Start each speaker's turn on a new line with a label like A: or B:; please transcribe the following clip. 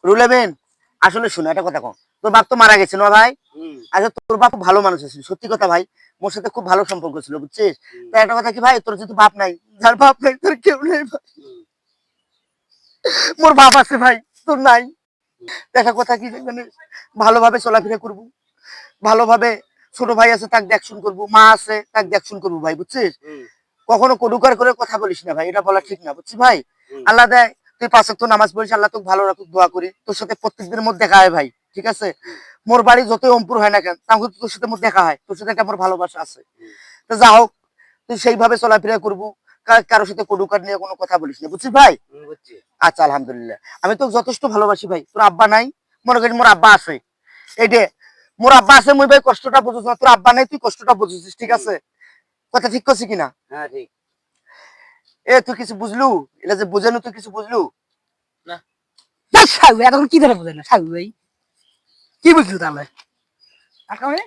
A: রুলেবেন আসলে শুনো একটা কথা কম, তোর বাপ তো মারা গেছে না ভাই? আচ্ছা তোর বাপ ভালো মানুষ ছিল, সত্যি কথা ভাই, মোর সাথে খুব ভালো সম্পর্ক ছিল বুঝছিস। তো একটা কথা কি ভাই, তোর যেহেতু বাপ নাই, যার বাপ নাই তোর কেউ নেই ভাই। মোর বাপ আছে ভাই, তোর নাই। দেখা কথা কি মানে ভালোভাবে চলাফেরা করবো, ভালোভাবে ছোট ভাই আছে তাকে দেখশুন করবো, মা আছে তাকে দেখশুন করবো ভাই বুঝছিস। কখনো কটুকার করে কথা বলিস না ভাই, এটা বলা ঠিক না বুঝছিস ভাই। আল্লাহ দেয় তুই 5 ওয়াক্ত নামাজ পড়িস, আল্লাহ তোকে ভালো রাখুক, দোয়া করি। তোর সাথে প্রত্যেকদিনের মধ্যে দেখা হয় ভাই, ঠিক আছে। মোর বাড়ি যতই অম্পুর হয় না কেন, তাহলে তোর সাথে মোর দেখা হয়, তোর সাথে একটা আমার ভালোবাসা আছে। তো যা হোক, তুই সেইভাবে চলাফেরা করবো, কারোর সাথে কটুকার নিয়ে কোনো কথা বলিস না বুঝছিস ভাই। আচ্ছা আলহামদুলিল্লাহ, আমি তো যথেষ্ট ভালোবাসি ভাই। তোর আব্বা নাই, মনে করি মোর আব্বা আছে, এই যে মোর আব্বা আছে, মুই ভাই কষ্টটা বুঝছিস না, তোর আব্বা নাই তুই কষ্টটা বুঝছিস, ঠিক আছে। কথা ঠিক করছি কিনা?
B: হ্যাঁ ঠিক।
A: এ তুই কিছু বুঝলু? এটা যে বোঝানো তুই কিছু বুঝলু
B: না
C: সাহু এখন কি ধরে বোঝে না সাহু ভাই, কি বুঝলো তাহলে? আর কারণে